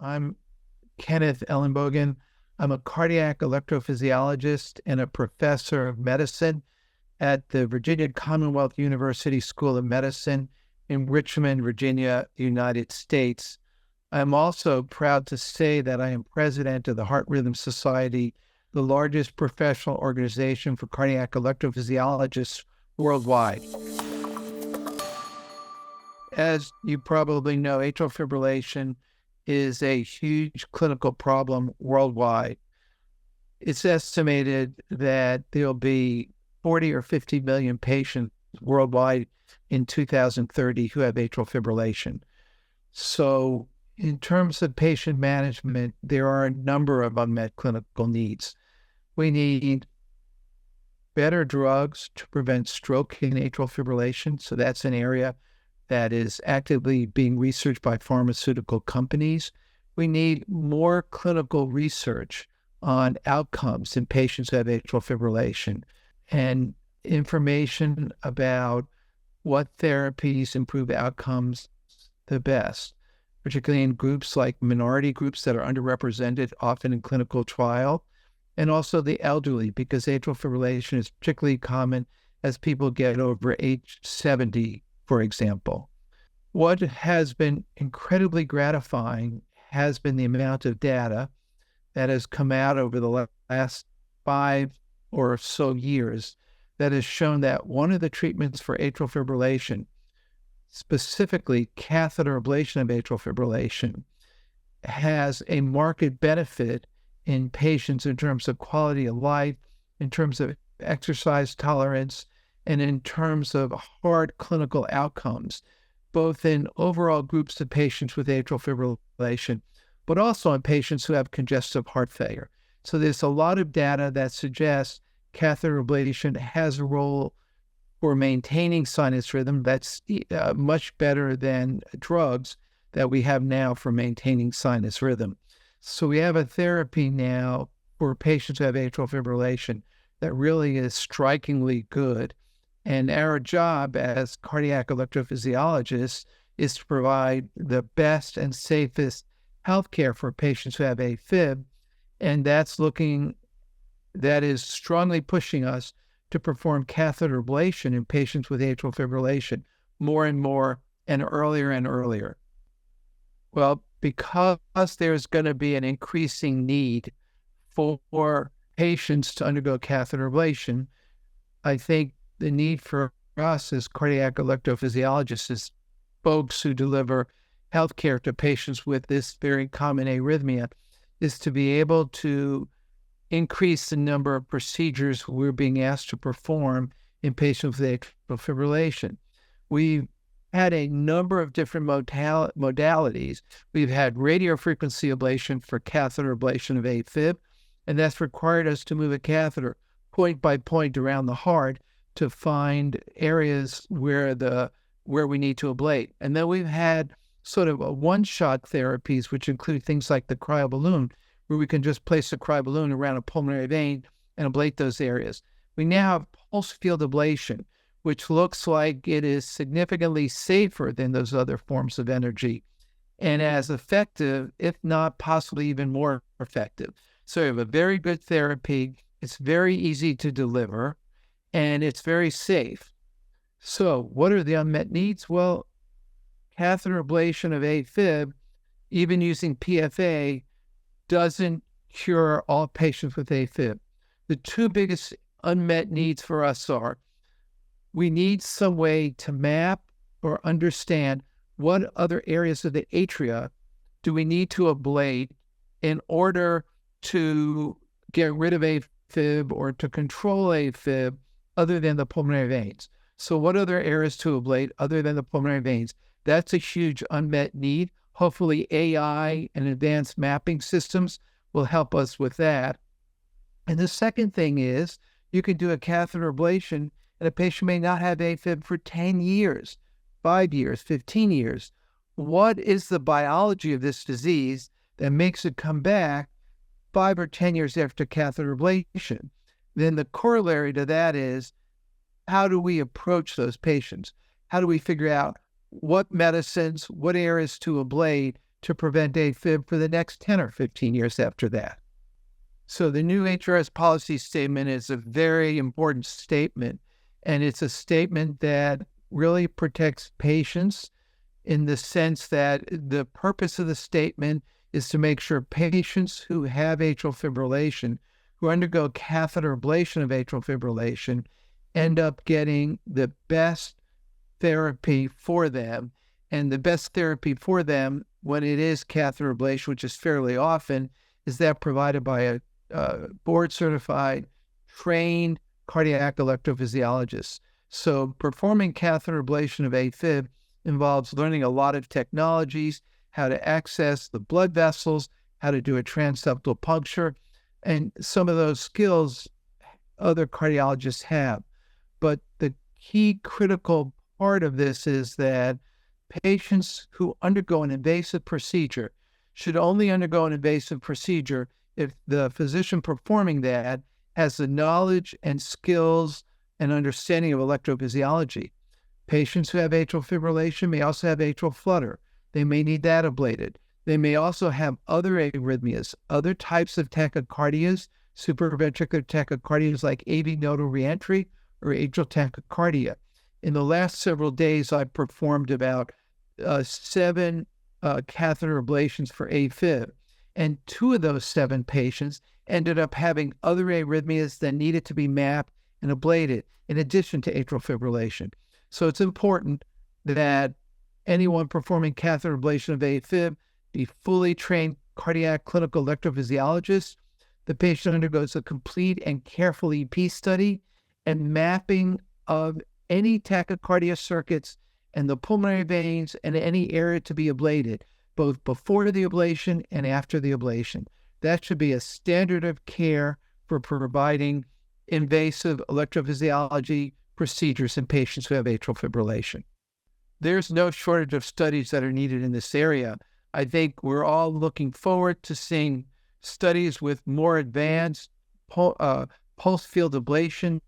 I'm Kenneth Ellenbogen. I'm a cardiac electrophysiologist and a professor of medicine at the Virginia Commonwealth University School of Medicine in Richmond, Virginia, United States. I'm also proud to say that I am president of the Heart Rhythm Society, the largest professional organization for cardiac electrophysiologists worldwide. As you probably know, atrial fibrillation is a huge clinical problem worldwide. It's estimated that there'll be 40 or 50 million patients worldwide in 2030 who have atrial fibrillation. So in terms of patient management, there are a number of unmet clinical needs. We need better drugs to prevent stroke in atrial fibrillation. So that's an area that is actively being researched by pharmaceutical companies. We need more clinical research on outcomes in patients who have atrial fibrillation and information about what therapies improve outcomes the best, particularly in groups like minority groups that are underrepresented, often in clinical trial, and also the elderly, because atrial fibrillation is particularly common as people get over age 70, for example. What has been incredibly gratifying has been the amount of data that has come out over the last 5 or so years that has shown that one of the treatments for atrial fibrillation, specifically catheter ablation of atrial fibrillation, has a marked benefit in patients in terms of quality of life, in terms of exercise tolerance, and in terms of hard clinical outcomes, both in overall groups of patients with atrial fibrillation, but also in patients who have congestive heart failure. So there's a lot of data that suggests catheter ablation has a role for maintaining sinus rhythm that's much better than drugs that we have now for maintaining sinus rhythm. So we have a therapy now for patients who have atrial fibrillation that really is strikingly good. And our job as cardiac electrophysiologists is to provide the best and safest healthcare for patients who have AFib. And that is strongly pushing us to perform catheter ablation in patients with atrial fibrillation more and more and earlier. Well, because there's going to be an increasing need for patients to undergo catheter ablation, I think the need for us as cardiac electrophysiologists, as folks who deliver healthcare to patients with this very common arrhythmia, is to be able to increase the number of procedures we're being asked to perform in patients with atrial fibrillation. We've had a number of different modalities. We've had radiofrequency ablation for catheter ablation of AFib, and that's required us to move a catheter point by point around the heart to find areas where we need to ablate. And then we've had sort of a one-shot therapies, which include things like the cryoballoon, where we can just place a cryoballoon around a pulmonary vein and ablate those areas. We now have pulse field ablation, which looks like it is significantly safer than those other forms of energy and as effective, if not possibly even more effective. So we have a very good therapy. It's very easy to deliver, and it's very safe. So what are the unmet needs? Well, catheter ablation of AFib, even using PFA, doesn't cure all patients with AFib. The two biggest unmet needs for us are we need some way to map or understand what other areas of the atria do we need to ablate in order to get rid of AFib or to control AFib other than the pulmonary veins. So what other areas to ablate other than the pulmonary veins? That's a huge unmet need. Hopefully AI and advanced mapping systems will help us with that. And the second thing is you can do a catheter ablation and a patient may not have AFib for 10 years, 5 years, 15 years. What is the biology of this disease that makes it come back 5 or 10 years after catheter ablation? Then the corollary to that is, how do we approach those patients? How do we figure out what medicines, what areas to ablate to prevent AFib for the next 10 or 15 years after that. So the new HRS policy statement is a very important statement, and it's a statement that really protects patients in the sense that the purpose of the statement is to make sure patients who have atrial fibrillation, who undergo catheter ablation of atrial fibrillation, end up getting the best therapy for them. And the best therapy for them, when it is catheter ablation, which is fairly often, is that provided by a board-certified, trained cardiac electrophysiologist. So performing catheter ablation of AFib involves learning a lot of technologies, how to access the blood vessels, how to do a transeptal puncture, and some of those skills other cardiologists have. But the key critical part of this is that patients who undergo an invasive procedure should only undergo an invasive procedure if the physician performing that has the knowledge and skills and understanding of electrophysiology. Patients who have atrial fibrillation may also have atrial flutter. They may need that ablated. They may also have other arrhythmias, other types of tachycardias, supraventricular tachycardias like AV nodal reentry or atrial tachycardia. In the last several days, I performed about 7 catheter ablations for AFib, and 2 of those 7 patients ended up having other arrhythmias that needed to be mapped and ablated in addition to atrial fibrillation. So it's important that anyone performing catheter ablation of AFib be fully trained cardiac clinical electrophysiologist. The patient undergoes a complete and careful EP study and mapping of any tachycardia circuits and the pulmonary veins and any area to be ablated, both before the ablation and after the ablation. That should be a standard of care for providing invasive electrophysiology procedures in patients who have atrial fibrillation. There's no shortage of studies that are needed in this area. I think we're all looking forward to seeing studies with more advanced pulse field ablation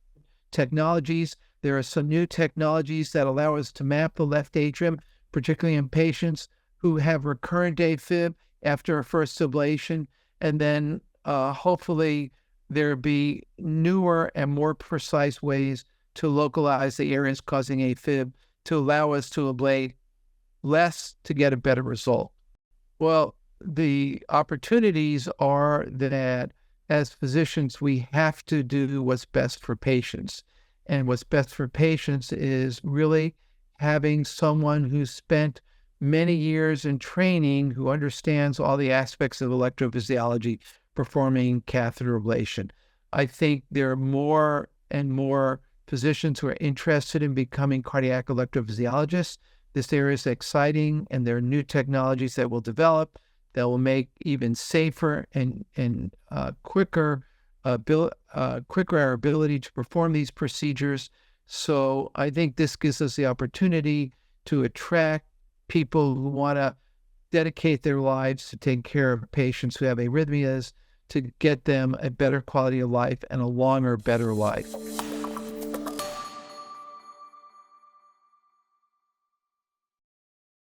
technologies. There are some new technologies that allow us to map the left atrium, particularly in patients who have recurrent AFib after a first ablation. And then hopefully there'll be newer and more precise ways to localize the areas causing AFib to allow us to ablate less to get a better result. Well, the opportunities are that as physicians, we have to do what's best for patients. And what's best for patients is really having someone who's spent many years in training, who understands all the aspects of electrophysiology, performing catheter ablation. I think there are more and more physicians who are interested in becoming cardiac electrophysiologists. This area is exciting, and there are new technologies that will develop that will make even safer and quicker our ability to perform these procedures. So I think this gives us the opportunity to attract people who want to dedicate their lives to take care of patients who have arrhythmias, to get them a better quality of life and a longer, better life.